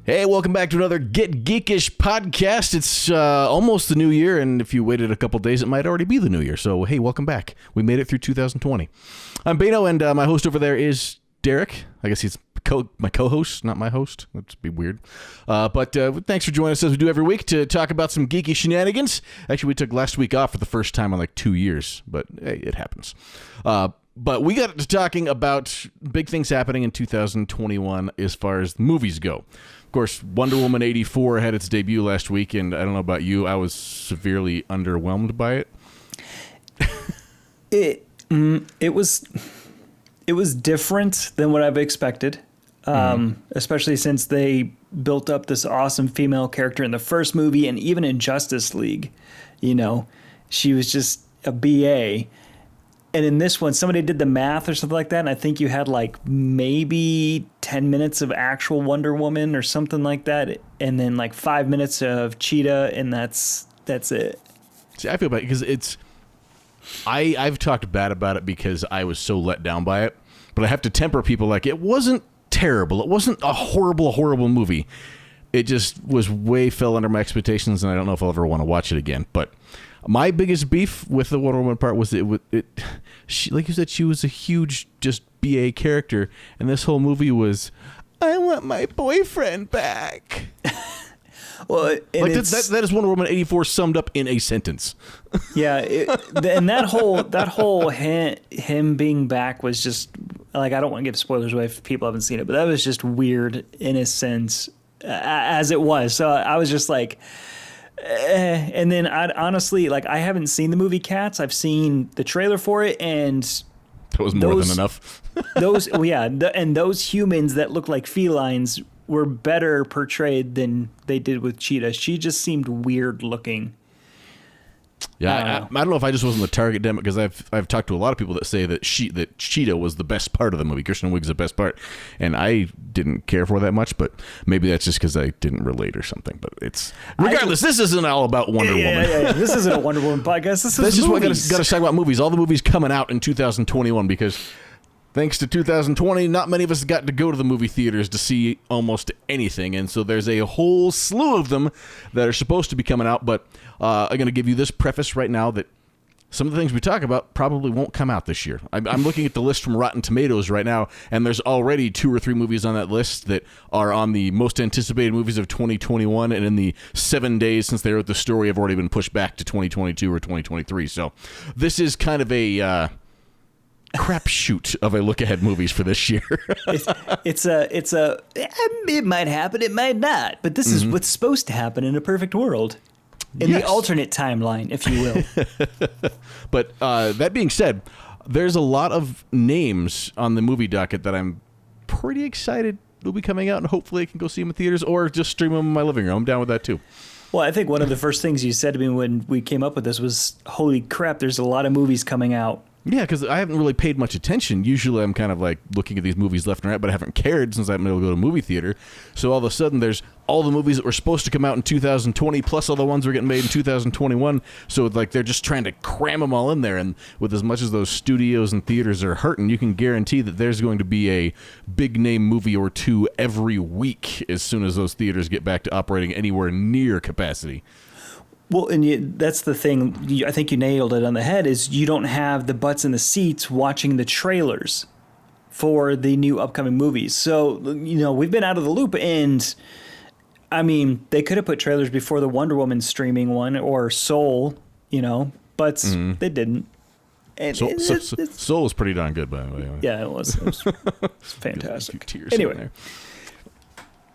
Hey, welcome back to another Get Geekish podcast. It's almost the new year, and if you waited a couple days, it might already be the new year. So, hey, welcome back. We made it through 2020. I'm Bano, and my host over there is Derek. I guess he's my co-host, not my host. That'd be weird. But thanks for joining us as we do every week to talk about some geeky shenanigans. Actually, we took last week off for the first time in like 2 years, but hey, it happens. But we got to talking about big things happening in 2021 as far as movies go. Of course, Wonder Woman 84 had its debut last week, and I don't know about you, I was severely underwhelmed by it. It was different than what I've expected, especially since they built up this awesome female character in the first movie, and even in Justice League, she was just a BA. And in this one, somebody did the math or something like that, and I think you had like maybe 10 minutes of actual Wonder Woman or something like that, and then like 5 minutes of Cheetah, and that's it. See, I feel bad because I've talked bad about it because I was so let down by it, but I have to temper people like it wasn't terrible. It wasn't a horrible movie. It just fell under my expectations, and I don't know if I'll ever want to watch it again, but my biggest beef with the Wonder Woman part was she, like you said, she was a huge just BA character, and this whole movie was, I want my boyfriend back. Well, like that is Wonder Woman 84 summed up in a sentence. Yeah, and that whole him being back was just like, I don't want to give spoilers away if people haven't seen it, but that was just weird in a sense, as it was. So I was just like. And then I'd honestly, like, I haven't seen the movie Cats. I've seen the trailer for it, and that was more than enough. And those humans that look like felines were better portrayed than they did with Cheetah. She just seemed weird looking. Yeah, I don't know if I just wasn't the target demo, because I've talked to a lot of people that say that Cheetah was the best part of the movie. Kristen Wiig's the best part, and I didn't care for that much. But maybe that's just because I didn't relate or something. But it's regardless. This isn't all about Wonder Woman. Yeah. This isn't a Wonder Woman podcast. This is just movies. what got to talk about movies. All the movies coming out in 2021, because thanks to 2020, not many of us got to go to the movie theaters to see almost anything, and so there's a whole slew of them that are supposed to be coming out. But I'm going to give you this preface right now that some of the things we talk about probably won't come out this year. I'm looking at the list from Rotten Tomatoes right now, and there's already 2 or 3 movies on that list that are on the most anticipated movies of 2021, and in the 7 days since they wrote the story have already been pushed back to 2022 or 2023. So this is kind of a crapshoot of a look ahead movies for this year. It might happen, it might not, but this is what's supposed to happen in a perfect world. In the alternate timeline, if you will. But that being said, there's a lot of names on the movie docket that I'm pretty excited will be coming out, and hopefully I can go see them in theaters or just stream them in my living room. I'm down with that too. Well, I think one of the first things you said to me when we came up with this was, holy crap, there's a lot of movies coming out. Yeah, because I haven't really paid much attention. Usually I'm kind of like looking at these movies left and right, but I haven't cared since I've been able to go to a movie theater. So all of a sudden there's all the movies that were supposed to come out in 2020, plus all the ones that were getting made in 2021. So like they're just trying to cram them all in there. And with as much as those studios and theaters are hurting, you can guarantee that there's going to be a big name movie or two every week as soon as those theaters get back to operating anywhere near capacity. Well, and that's the thing. I think you nailed it on the head, is you don't have the butts in the seats watching the trailers for the new upcoming movies. So, we've been out of the loop, and I mean, they could have put trailers before the Wonder Woman streaming one or Soul, but they didn't. And Soul was pretty darn good, by the way. Yeah, it was. It was fantastic. Tears anyway. In there.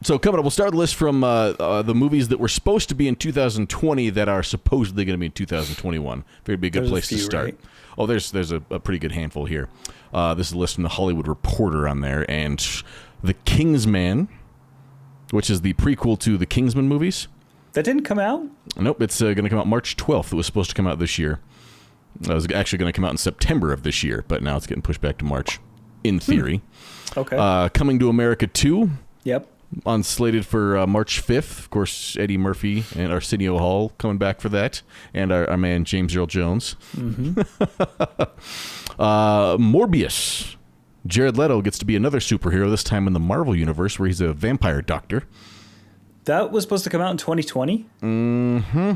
So coming up, we'll start the list from the movies that were supposed to be in 2020 that are supposedly going to be in 2021. Figured it'd be a good place to start. Right? Oh, there's a pretty good handful here. This is a list from the Hollywood Reporter on there, and The Kingsman, which is the prequel to the Kingsman movies. That didn't come out? Nope, it's going to come out March 12th. It was supposed to come out this year. It was actually going to come out in September of this year, but now it's getting pushed back to March, in theory. Okay. Coming to America 2. Yep. On slated for March 5th. Of course, Eddie Murphy and Arsenio Hall coming back for that, and our man James Earl Jones. Mm-hmm. Morbius Jared Leto gets to be another superhero, this time in the Marvel Universe, where he's a vampire doctor. That was supposed to come out in 2020? Mm-hmm.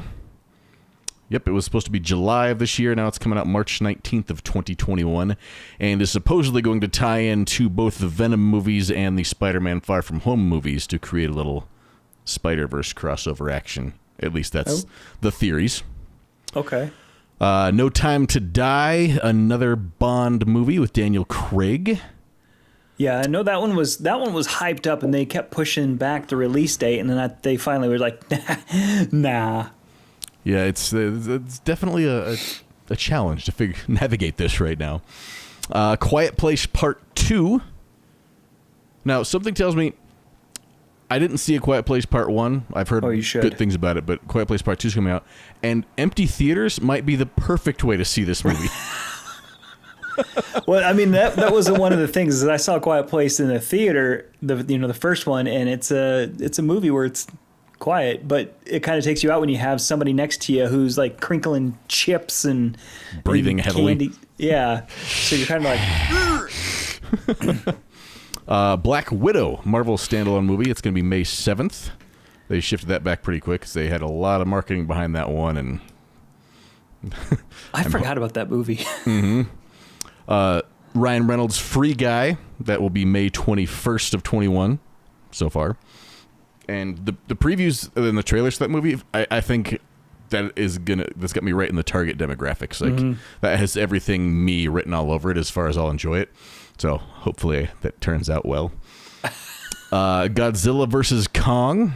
Yep, it was supposed to be July of this year. Now it's coming out March 19th of 2021, and is supposedly going to tie into both the Venom movies and the Spider-Man Far From Home movies to create a little Spider-Verse crossover action. At least that's the theories. Okay. No Time to Die, another Bond movie with Daniel Craig. Yeah, I know that one was hyped up, and they kept pushing back the release date, and then they finally were like, nah. Yeah, it's definitely a challenge to navigate this right now. Quiet Place Part 2. Now, something tells me I didn't see A Quiet Place Part 1. I've heard good things about it, but Quiet Place Part 2 is coming out. And empty theaters might be the perfect way to see this movie. Well, I mean, that was one of the things is I saw Quiet Place in the theater, the first one, and it's a movie where it's quiet, but it kind of takes you out when you have somebody next to you who's like crinkling chips and breathing heavily. Candy. Yeah, so you're kind of like. Black Widow, Marvel standalone movie. It's going to be May 7th. They shifted that back pretty quick because they had a lot of marketing behind that one, and I forgot about that movie. Mm-hmm. Ryan Reynolds' Free Guy, that will be May 21st of 21 so far. And the previews and the trailers for that movie, I think that's got me right in the target demographics. Like that has everything me written all over it as far as I'll enjoy it. So hopefully that turns out well. Godzilla vs. Kong.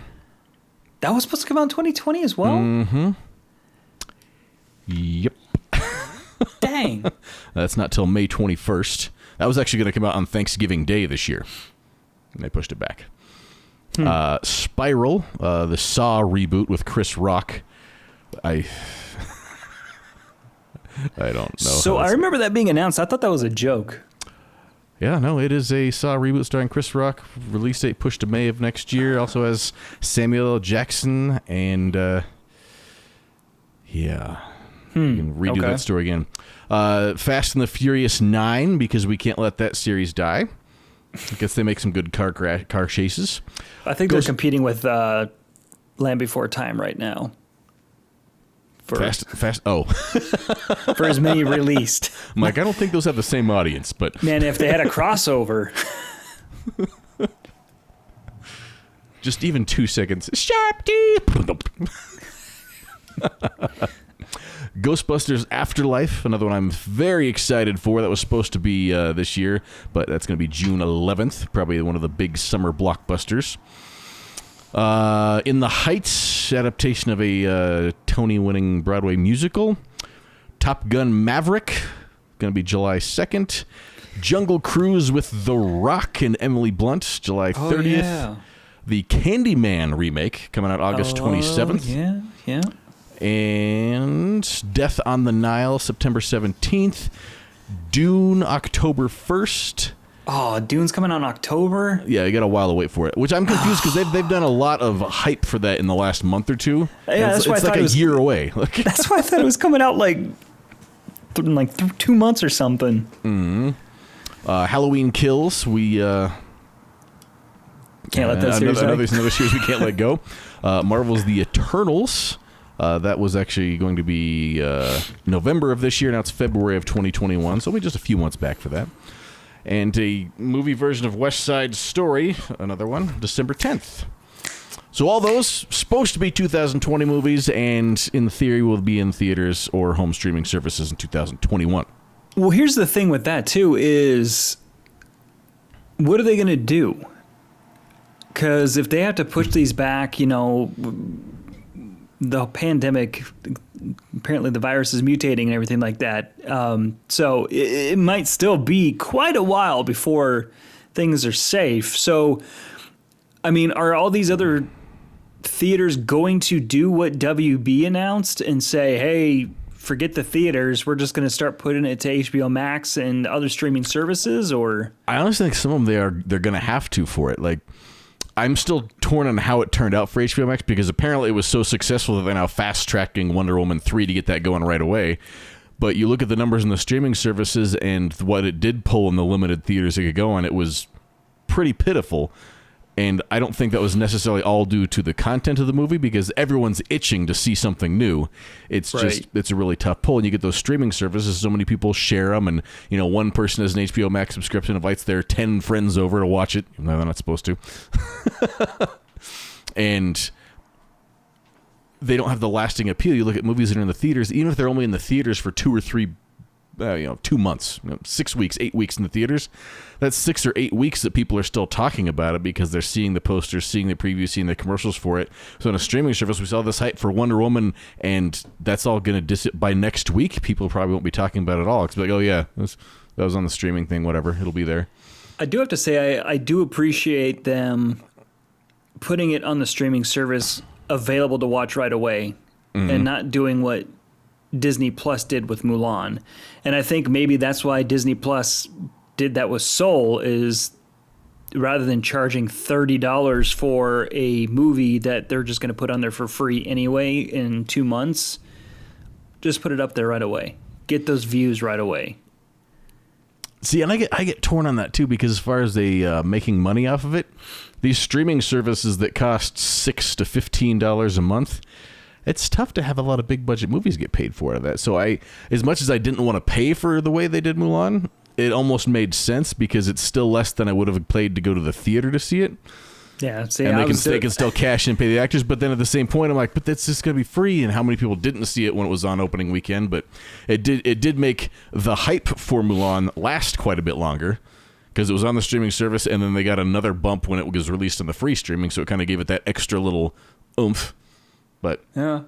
That was supposed to come out in 2020 as well? Mm-hmm. Yep. Dang. That's not till May 21st. That was actually going to come out on Thanksgiving Day this year. And they pushed it back. Spiral, the Saw reboot with Chris Rock. I don't know. So I remember that being announced. I thought that was a joke. Yeah, no, it is a Saw reboot starring Chris Rock. Release date pushed to May of next year. Also has Samuel L. Jackson and yeah. You can redo that story again. Fast and the Furious 9, because we can't let that series die. I guess they make some good car chases. I think they're competing with Land Before Time right now. Fast. Oh, for as many released. Mike, I don't think those have the same audience, but man, if they had a crossover, just even 2 seconds. Sharp deep. Ghostbusters Afterlife, another one I'm very excited for. That was supposed to be this year, but that's going to be June 11th. Probably one of the big summer blockbusters. In the Heights, adaptation of a Tony-winning Broadway musical. Top Gun Maverick, going to be July 2nd. Jungle Cruise with The Rock and Emily Blunt, July 30th. Yeah. The Candyman remake, coming out August 27th. Yeah. And Death on the Nile, September 17th. Dune, October 1st. Oh, Dune's coming out in October? Yeah, you got a while to wait for it. Which I'm confused because they've done a lot of hype for that in the last month or two. Yeah, that's why I thought it was a year away. That's why I thought it was coming out like 2 months or something. Mm-hmm. Halloween Kills. We can't let that series another series we can't let go. Marvel's The Eternals. That was actually going to be November of this year. Now it's February of 2021, so we're just a few months back for that. And a movie version of West Side Story, another one, December 10th. So all those supposed to be 2020 movies, and in theory will be in theaters or home streaming services in 2021. Well, here's the thing with that, too, is what are they going to do? Because if they have to push these back, the pandemic, apparently the virus is mutating and everything like that. So it might still be quite a while before things are safe. So, I mean, are all these other theaters going to do what WB announced and say, hey, forget the theaters, we're just going to start putting it to HBO Max and other streaming services? Or I honestly think some of them they're going to have to for it. Like, I'm still torn on how it turned out for HBO Max because apparently it was so successful that they're now fast-tracking Wonder Woman 3 to get that going right away. But you look at the numbers in the streaming services and what it did pull in the limited theaters it could go on, it was pretty pitiful. And I don't think that was necessarily all due to the content of the movie, because everyone's itching to see something new. It's just, it's a really tough pull. And you get those streaming services, so many people share them. And, one person has an HBO Max subscription, invites their 10 friends over to watch it. No, they're not supposed to. And they don't have the lasting appeal. You look at movies that are in the theaters, even if they're only in the theaters for 2 or 3 2 months, 6 weeks, 8 weeks in the theaters. That's 6 or 8 weeks that people are still talking about it because they're seeing the posters, seeing the previews, seeing the commercials for it. So on a streaming service, we saw this hype for Wonder Woman, and that's all going to by next week. People probably won't be talking about it at all. It's like, oh yeah, that was on the streaming thing, whatever. It'll be there. I do have to say, I do appreciate them putting it on the streaming service available to watch right away, and not doing what Disney Plus did with Mulan. And I think maybe that's why Disney Plus did that with Soul, is rather than charging $30 for a movie that they're just going to put on there for free anyway in 2 months, just put it up there right away. Get those views right away. See, and I get torn on that too, because as far as they making money off of it, these streaming services that cost $6 to $15 a month, it's tough to have a lot of big budget movies get paid for out of that. So as much as I didn't want to pay for the way they did Mulan, it almost made sense because it's still less than I would have paid to go to the theater to see it. Yeah, see, and they can still cash in and pay the actors, but then at the same point, I'm like, but that's just going to be free. And how many people didn't see it when it was on opening weekend? But it did make the hype for Mulan last quite a bit longer because it was on the streaming service, and then they got another bump when it was released on the free streaming, so it kind of gave it that extra little oomph. But yeah,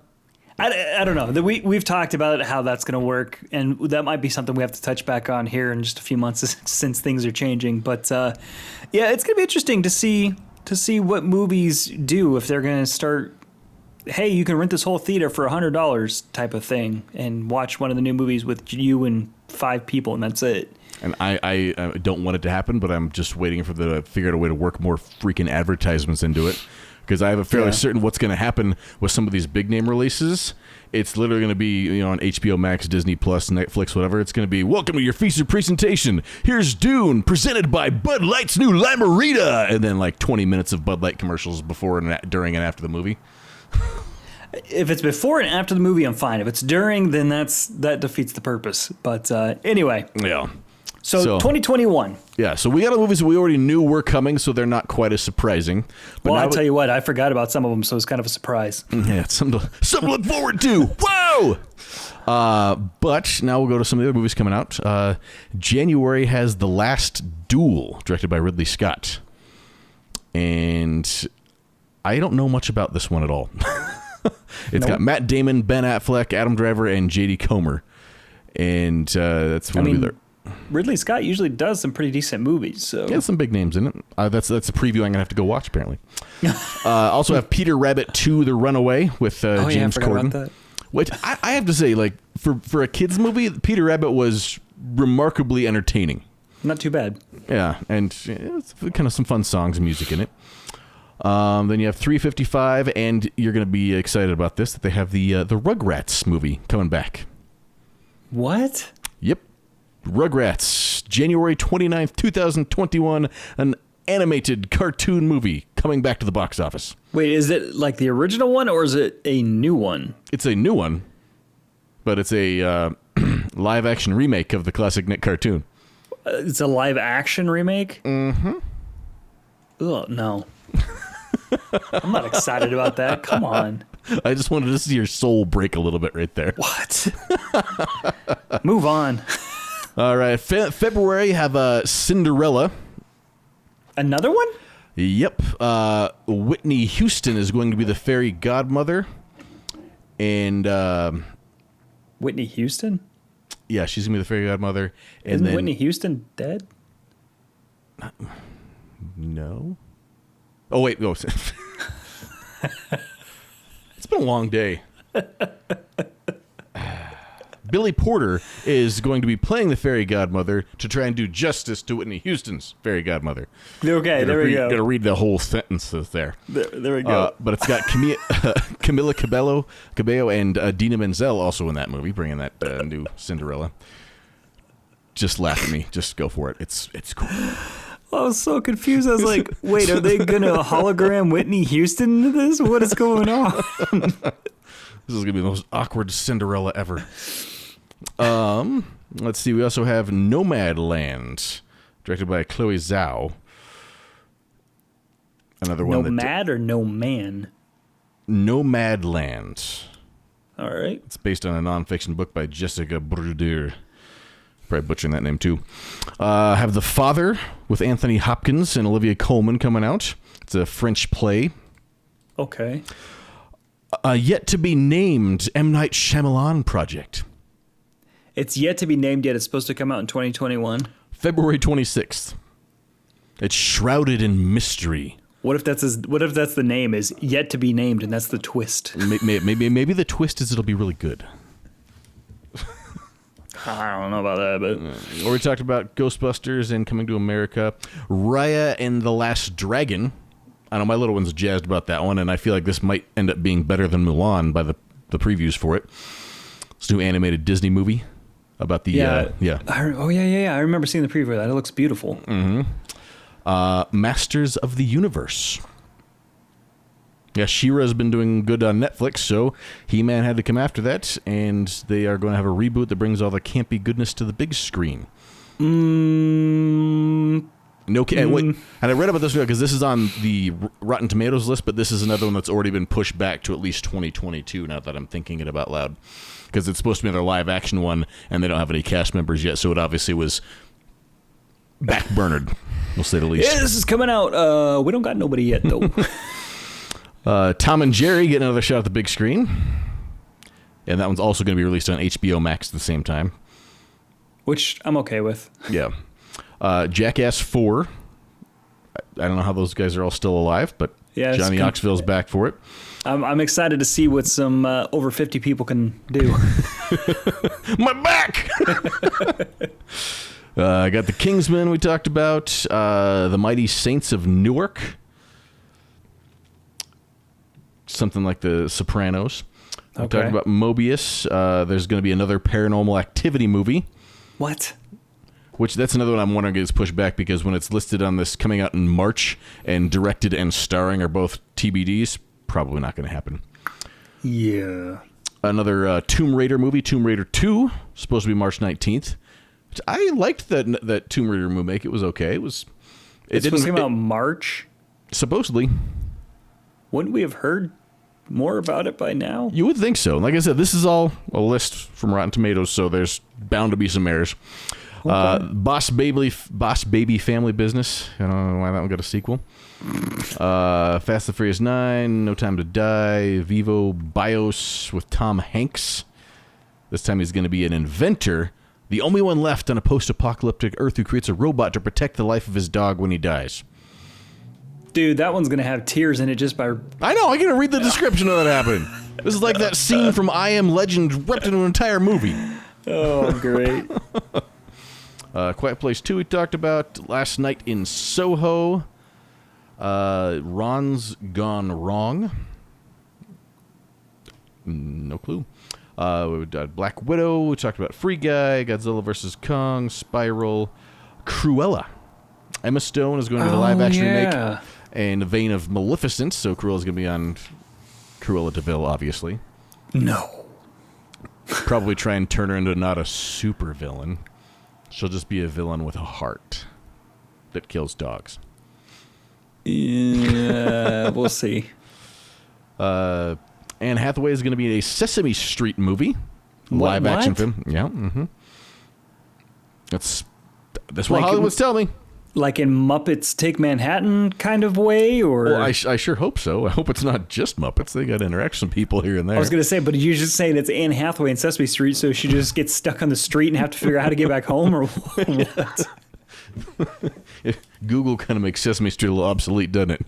I don't know. We've talked about how that's going to work, and that might be something we have to touch back on here in just a few months since things are changing. But yeah, it's going to be interesting to see what movies do if they're going to start. Hey, you can rent this whole theater for $100 type of thing and watch one of the new movies with you and 5 people, and that's it. And I don't want it to happen, but I'm just waiting for them to figure out a way to work more freaking advertisements into it. Because I have a fairly certain what's going to happen with some of these big name releases. It's literally going to be, on HBO Max, Disney Plus, Netflix, whatever. It's going to be, welcome to your feature presentation. Here's Dune, presented by Bud Light's new Limerita. And then like 20 minutes of Bud Light commercials before and during and after the movie. If it's before and after the movie, I'm fine. If it's during, then that defeats the purpose. But anyway. Yeah. So 2021. Yeah, so we got movies that we already knew were coming, so they're not quite as surprising. But well, I'll tell you what, I forgot about some of them, so it's kind of a surprise. Yeah, it's something to look forward to. Whoa! But now we'll go to some of the other movies coming out. January has The Last Duel, directed by Ridley Scott. And I don't know much about this one at all. It's got Matt Damon, Ben Affleck, Adam Driver, and J.D. Comer. And that's one of the... Ridley Scott usually does some pretty decent movies. So yeah, some big names in it. That's a preview I'm going to have to go watch, apparently. Also have Peter Rabbit 2, The Runaway with James Corden. About that. Which I have to say, like, for a kid's movie, Peter Rabbit was remarkably entertaining. Not too bad. Yeah, and it's kind of some fun songs and music in it. Then you have 355, and you're going to be excited about this, that they have the Rugrats movie coming back. What? Yep. Rugrats, January 29th, 2021, an animated cartoon movie coming back to the box office. Wait, is it like the original one, or is it a new one? It's a new one, but it's a live-action remake of the classic Nick cartoon. It's a live-action remake? Mm-hmm. Oh, no. I'm not excited about that. Come on. I just wanted to see your soul break a little bit right there. What? Move on. All right. February, you have Cinderella. Another one? Yep. Whitney Houston is going to be the fairy godmother. And Whitney Houston? Yeah, she's going to be the fairy godmother. And Isn't Whitney Houston dead? No. Oh, wait. No. It's been a long day. Billy Porter is going to be playing the fairy godmother to try and do justice to Whitney Houston's fairy godmother. Okay, there we go. Gonna read the whole sentences there. There we go. But it's got Camila Cabello and Dina Menzel also in that movie, bringing that new Cinderella. Just laugh at me. Just go for it. It's cool. I was so confused. I was like, wait, are they going to hologram Whitney Houston into this? What is going on? This is going to be the most awkward Cinderella ever. Let's see. We also have Nomadland, directed by Chloe Zhao. Another one. Nomad or No Man? Nomadland. All right. It's based on a nonfiction book by Jessica Bruder. Probably butchering that name too. Have The Father with Anthony Hopkins and Olivia Colman coming out. It's a French play. Okay. Yet to be named M. Night Shyamalan project. It's yet to be named yet. It's supposed to come out in 2021. February 26th. It's shrouded in mystery. What if that's the name is yet to be named and that's the twist? Maybe the twist is it'll be really good. I don't know about that, but Or we talked about Ghostbusters and Coming to America. Raya and the Last Dragon. I know my little one's jazzed about that one, and I feel like this might end up being better than Mulan by the previews for it. It's a new animated Disney movie about the I remember seeing the preview of that. It looks beautiful. Masters of the Universe. Yeah, She-Ra's been doing good on Netflix, so He-Man had to come after that, and they are going to have a reboot that brings all the campy goodness to the big screen. And I read about this because this is on the Rotten Tomatoes list, but this is another one that's already been pushed back to at least 2022, now that I'm thinking it about loud. Because it's supposed to be another live-action one, and they don't have any cast members yet, so it obviously was backburnered, we'll say the least. Yeah, this is coming out. We don't got nobody yet, though. Tom and Jerry getting another shot at the big screen. And that one's also going to be released on HBO Max at the same time. Which I'm okay with. Yeah. Jackass 4. I don't know how those guys are all still alive, but yeah, Johnny Knoxville's back for it. I'm excited to see what some over 50 people can do. My back! I got The Kingsman we talked about. The Mighty Saints of Newark. Something like The Sopranos. We talked about Mobius. There's going to be another Paranormal Activity movie. What? Which that's another one I'm wondering gets pushed back because when it's listed on this coming out in March and directed and starring are both TBDs, probably not going to happen. Yeah. Another Tomb Raider movie, Tomb Raider 2, supposed to be March 19th. Which I liked that Tomb Raider movie. It was okay. It's supposed to come out March? Supposedly. Wouldn't we have heard more about it by now? You would think so. Like I said, this is all a list from Rotten Tomatoes, so there's bound to be some errors. Okay. Boss Baby Family Business. I don't know why that one got a sequel. Fast and Furious 9, No Time to Die, Vivo Bios with Tom Hanks. This time he's going to be an inventor, the only one left on a post-apocalyptic Earth who creates a robot to protect the life of his dog when he dies. Dude, that one's going to have tears in it just by... I know, I got to read the description of that happening. This is like that scene from I Am Legend ripped into an entire movie. Oh, great. Quiet Place 2 we talked about. Last Night in Soho. Ron's Gone Wrong. No clue. We did Black Widow. We talked about Free Guy, Godzilla vs. Kong, Spiral, Cruella. Emma Stone is going to be the live-action remake in the vein of Maleficent, so Cruella's going to be on Cruella de Vil, obviously. No. Probably try and turn her into not a super villain. She'll just be a villain with a heart that kills dogs. Yeah, we'll see. Anne Hathaway is going to be a Sesame Street movie. Live action film. Yeah. Mm-hmm. That's what Hollywood's telling me. Like in Muppets Take Manhattan kind of way? Or well, I sure hope so. I hope it's not just Muppets. They got interaction people here and there. I was going to say, but you're just saying it's Anne Hathaway in Sesame Street, so she just gets stuck on the street and have to figure out how to get back home, or what? Google kind of makes Sesame Street a little obsolete, doesn't it?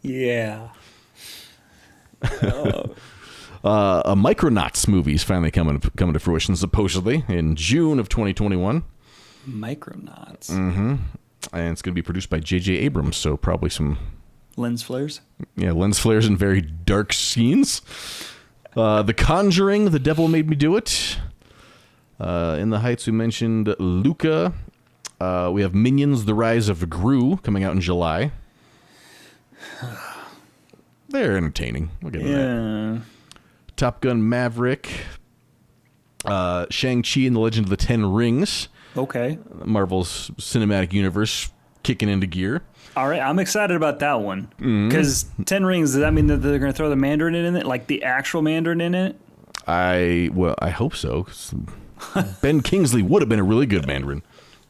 Yeah. A Micronauts movie is finally coming to fruition, supposedly, in June of 2021. Micronauts. Mm-hmm. And it's going to be produced by J.J. Abrams, so probably some... Lens flares? Yeah, lens flares and very dark scenes. The Conjuring, The Devil Made Me Do It. In the Heights, we mentioned Luca. We have Minions, The Rise of Gru, coming out in July. They're entertaining. We'll get into that. Top Gun Maverick. Shang-Chi and the Legend of the Ten Rings. Okay. Marvel's cinematic universe kicking into gear. All right, I'm excited about that one. Because Ten Rings, does that mean that they're going to throw the Mandarin in it? Like the actual Mandarin in it? I hope so. 'Cause Ben Kingsley would have been a really good Mandarin.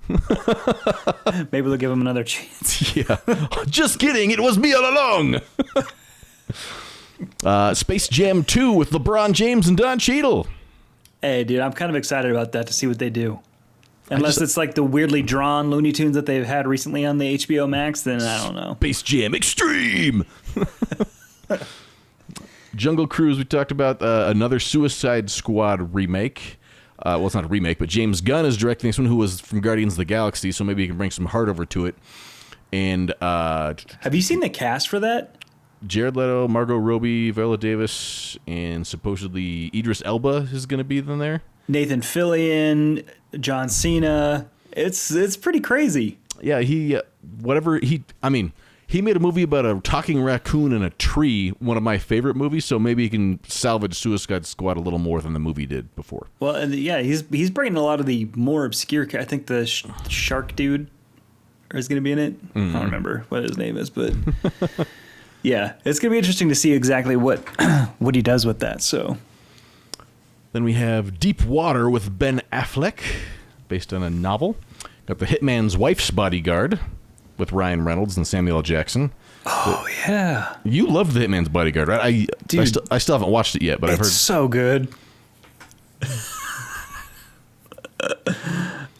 Maybe they'll give him another chance. Yeah. Just kidding. It was me all along. Space Jam 2 with LeBron James and Don Cheadle. Hey, dude, I'm kind of excited about that to see what they do. Unless it's like the weirdly drawn Looney Tunes that they've had recently on the HBO Max, then I don't know. Space Jam Extreme. Jungle Cruise, we talked about another Suicide Squad remake. Well, it's not a remake, but James Gunn is directing this one, who was from Guardians of the Galaxy, so maybe he can bring some heart over to it. And have you seen the cast for that? Jared Leto, Margot Robbie, Viola Davis, and supposedly Idris Elba is going to be in there. Nathan Fillion, John Cena. It's pretty crazy. Yeah, he made a movie about a talking raccoon in a tree, one of my favorite movies, so maybe he can salvage Suicide Squad a little more than the movie did before. Well, and yeah, he's bringing a lot of the more obscure. I think the shark dude is going to be in it. I don't remember what his name is, but yeah, it's going to be interesting to see exactly what he does with that. So then we have Deep Water with Ben Affleck, based on a novel. Got The Hitman's Wife's Bodyguard with Ryan Reynolds and Samuel L. Jackson. Oh, yeah. You loved The Hitman's Bodyguard, right? I still haven't watched it yet, but I've heard... It's so good.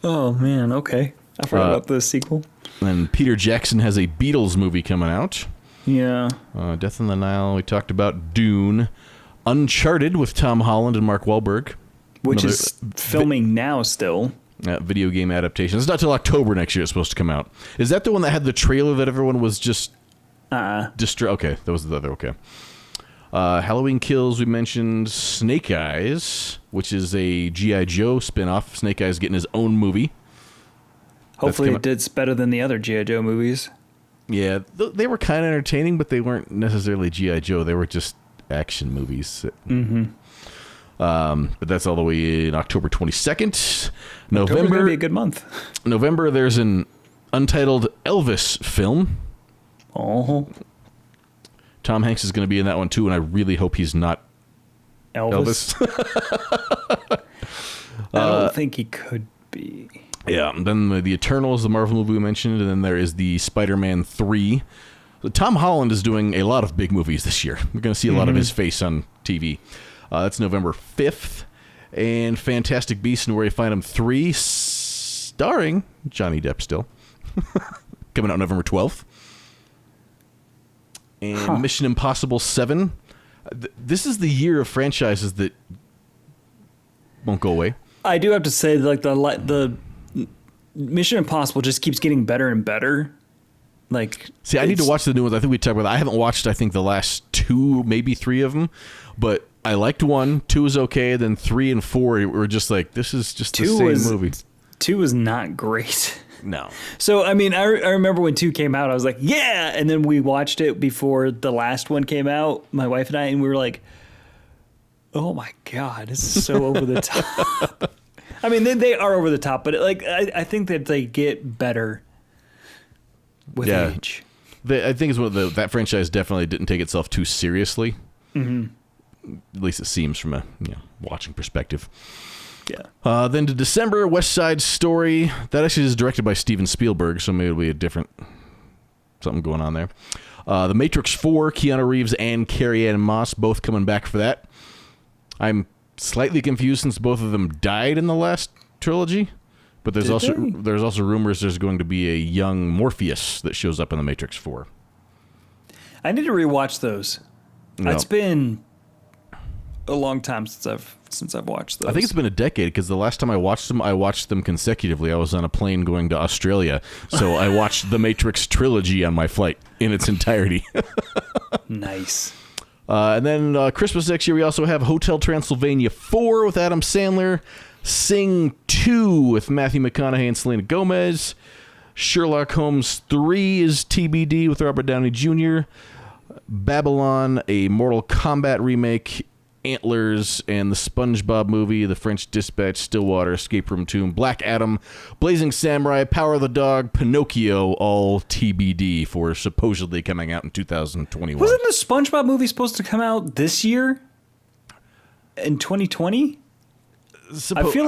Oh, man, okay. I forgot about the sequel. And Peter Jackson has a Beatles movie coming out. Yeah. Death on the Nile. We talked about Dune. Uncharted with Tom Holland and Mark Wahlberg. Which is filming now still. Video game adaptation. It's not till October next year it's supposed to come out. Is that the one that had the trailer that everyone was just... Okay, that was the other. Okay. Halloween Kills, we mentioned. Snake Eyes, which is a G.I. Joe spinoff. Snake Eyes getting his own movie. Hopefully it's better than the other G.I. Joe movies. Yeah, they were kind of entertaining, but they weren't necessarily G.I. Joe. They were just action movies. Mm-hmm. But that's all the way in October 22nd. November October's gonna be a good month. November, there's an untitled Elvis film. Oh. Tom Hanks is going to be in that one too, and I really hope he's not Elvis. I don't think he could be. Yeah, and then the Eternals, the Marvel movie we mentioned, and then there is the Spider-Man 3. So Tom Holland is doing a lot of big movies this year. We're going to see a lot of his face on TV. That's November 5th. And Fantastic Beasts and Where You Find Them 3, starring Johnny Depp still. Coming out November 12th. And Mission Impossible 7. This is the year of franchises that won't go away. I do have to say, like, the Mission Impossible just keeps getting better and better. Like, see, I need to watch the new ones. I think we talked about that. I haven't watched, I think, the last 2, maybe 3 of them. But I liked 1. 2 was okay. Then 3 and 4 were just like, this is just the same movie. 2 was not great. No. So, I mean, I remember when 2 came out, I was like, yeah! And then we watched it before the last one came out, my wife and I, and we were like, oh my God, this is so over the top. I mean, they are over the top, but like I think that they get better with age. I think it's one of that franchise definitely didn't take itself too seriously. Mm-hmm. At least it seems from a watching perspective. Yeah. Then to December, West Side Story. That actually is directed by Steven Spielberg, so maybe it'll be a different something going on there. The Matrix 4, Keanu Reeves and Carrie-Anne Moss both coming back for that. I'm slightly confused since both of them died in the last trilogy, but there's also rumors there's going to be a young Morpheus that shows up in the Matrix 4. I need to rewatch those. No. It's been a long time since I've watched those. I think it's been a decade because the last time I watched them consecutively. I was on a plane going to Australia, so I watched the Matrix trilogy on my flight in its entirety. Nice. And then Christmas next year, we also have Hotel Transylvania 4 with Adam Sandler, Sing 2 with Matthew McConaughey and Selena Gomez, Sherlock Holmes 3 is TBD with Robert Downey Jr., Babylon, a Mortal Kombat remake, Antlers, and the SpongeBob movie, The French Dispatch, Stillwater, Escape from Tomb, Black Adam, Blazing Samurai, Power of the Dog, Pinocchio, all TBD for supposedly coming out in 2021. Wasn't the SpongeBob movie supposed to come out this year? In 2020? I feel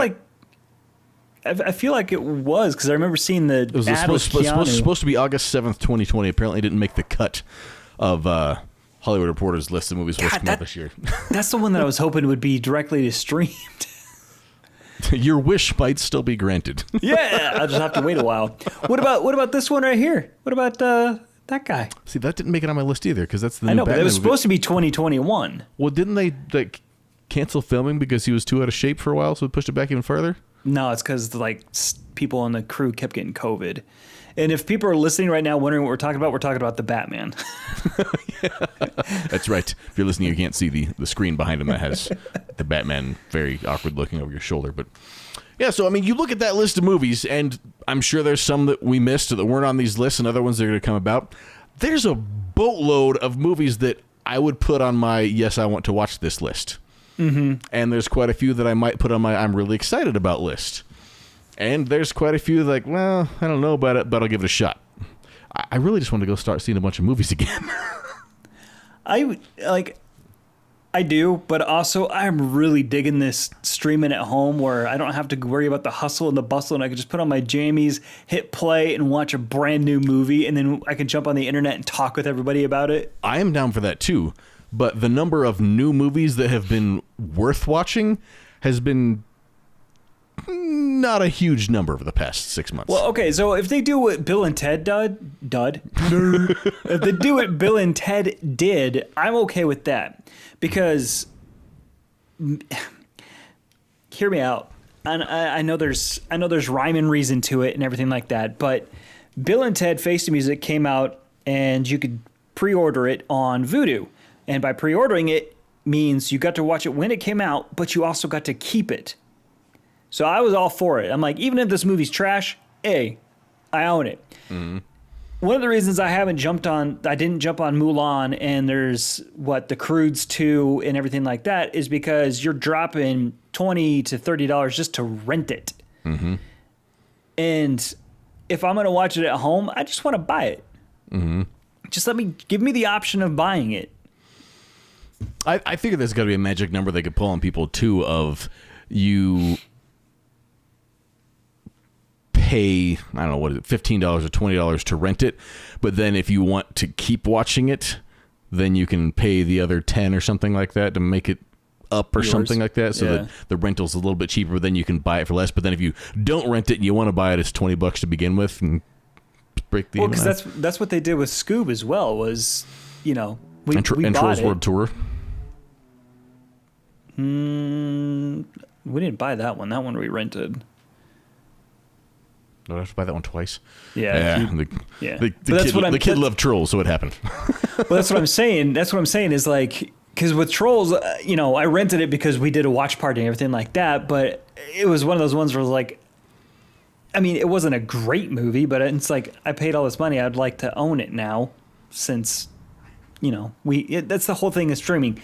like it was because I remember seeing the it was ad with Keanu. supposed to be August 7th, 2020. Apparently, it didn't make the cut of Hollywood Reporter's list of movies supposed to come out this year. That's the one that I was hoping would be directly streamed. Your wish might still be granted. Yeah, I'll just have to wait a while. What about this one right here? What about that guy? See, that didn't make it on my list either because that's the new I know, but it was movie. supposed to be 2021. Well, didn't they cancel filming because he was too out of shape for a while, so it pushed it back even further? No, it's because people on the crew kept getting COVID. And if people are listening right now wondering what we're talking about the Batman. That's right. If you're listening, you can't see the screen behind him that has the Batman very awkward looking over your shoulder. But yeah, so I mean, you look at that list of movies, and I'm sure there's some that we missed that weren't on these lists and other ones that are going to come about. There's a boatload of movies that I would put on my, yes, I want to watch this list. Mm-hmm. And there's quite a few that I might put on my I'm really excited about list. And there's quite a few like, well, I don't know about it, but I'll give it a shot. I really just want to go start seeing a bunch of movies again. I do, but also I'm really digging this streaming at home where I don't have to worry about the hustle and the bustle, and I can just put on my jammies, hit play, and watch a brand new movie, and then I can jump on the internet and talk with everybody about it. I am down for that too, but the number of new movies that have been worth watching has been not a huge number over the past 6 months. Well, okay, so if they do what Bill and Ted did, if they do what Bill and Ted did, I'm okay with that. Because, hear me out. And I know there's rhyme and reason to it and everything like that, but Bill and Ted Face the Music came out and you could pre-order it on Vudu. And by pre-ordering it means you got to watch it when it came out, but you also got to keep it. So I was all for it. I'm like, even if this movie's trash, I own it. Mm-hmm. One of the reasons I didn't jump on Mulan and there's The Croods 2 and everything like that is because you're dropping $20 to $30 just to rent it. Mm-hmm. And if I'm going to watch it at home, I just want to buy it. Mm-hmm. Just give me the option of buying it. I figure there's got to be a magic number they could pull on people too of you pay, I don't know, what is it, $15 or $20 to rent it, but then if you want to keep watching it, then you can pay the other 10 or something like that to make it up or something like that, so that the rental's a little bit cheaper, but then you can buy it for less. But then if you don't rent it and you want to buy it, it's $20 to begin with and break the even. Well, because that's what they did with Scoob as well, was, we bought Trolls it. World Tour. We didn't buy that one. That one we rented. No, I have to buy that one twice. Yeah. The kid loved Trolls, so it happened. Well, that's what I'm saying. That's what I'm saying is because with Trolls, I rented it because we did a watch party and everything like that, but it was one of those ones where it was it wasn't a great movie, but it's like, I paid all this money. I'd like to own it now since, that's the whole thing of streaming.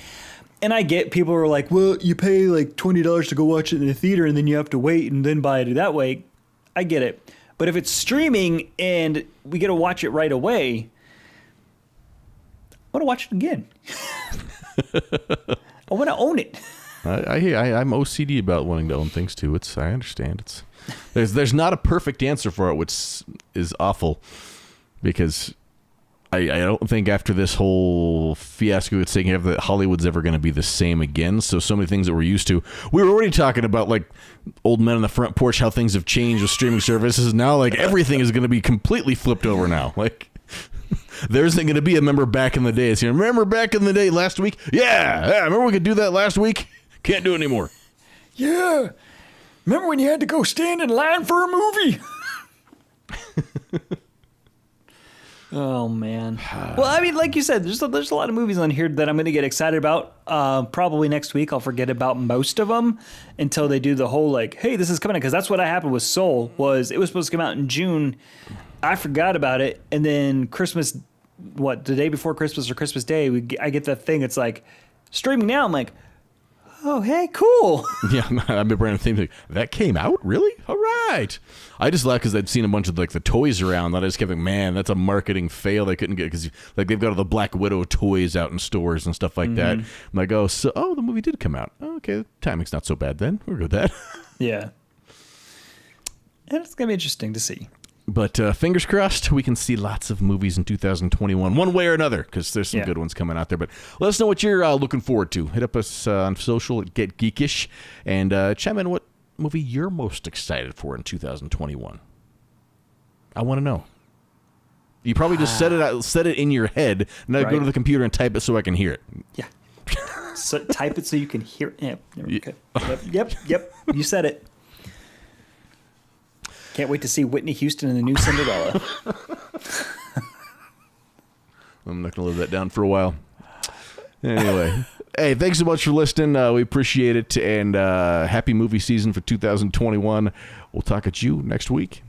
And I get people who are like, well, you pay like $20 to go watch it in the theater and then you have to wait and then buy it that way. I get it. But if it's streaming and we get to watch it right away, I want to watch it again. I want to own it. I'm OCD about wanting to own things too. I understand. There's not a perfect answer for it, which is awful, because I don't think after this whole fiasco it's taking that Hollywood's ever going to be the same again. So many things that we're used to. We were already talking about old men on the front porch, how things have changed with streaming services. Now everything is going to be completely flipped over now. there isn't going to be a remember back in the day. It's here. Remember back in the day last week? Yeah. Remember we could do that last week? Can't do it anymore. Yeah. Remember when you had to go stand in line for a movie? Oh, man. Well, I mean, like you said, there's a lot of movies on here that I'm going to get excited about. Probably next week I'll forget about most of them until they do the whole, like, hey, this is coming out. Because that's what happened with Soul, was it was supposed to come out in June. I forgot about it. And then Christmas, the day before Christmas or Christmas Day, I get that thing. It's like, streaming now. I'm like, oh, hey, cool. Yeah, I've been brand theme. That came out? Really? All right. I just laughed because I'd seen a bunch of like the toys around that I just kept thinking, man, that's a marketing fail. They couldn't get because like they've got all the Black Widow toys out in stores and stuff like that. I'm like, oh, the movie did come out. Okay, timing's not so bad then. We're good with that. Yeah. And it's going to be interesting to see. But fingers crossed, we can see lots of movies in 2021, one way or another, because there's some good ones coming out there. But let us know what you're looking forward to. Hit up us on social at Get Geekish, and chime in what movie you're most excited for in 2021. I want to know. You probably just said it in your head. Now go to the computer and type it so I can hear it. Yeah. So type it so you can hear it. Yeah. Yep. You said it. Can't wait to see Whitney Houston in the new Cinderella. I'm not going to live that down for a while. Anyway, hey, thanks so much for listening. We appreciate it. And happy movie season for 2021. We'll talk at you next week.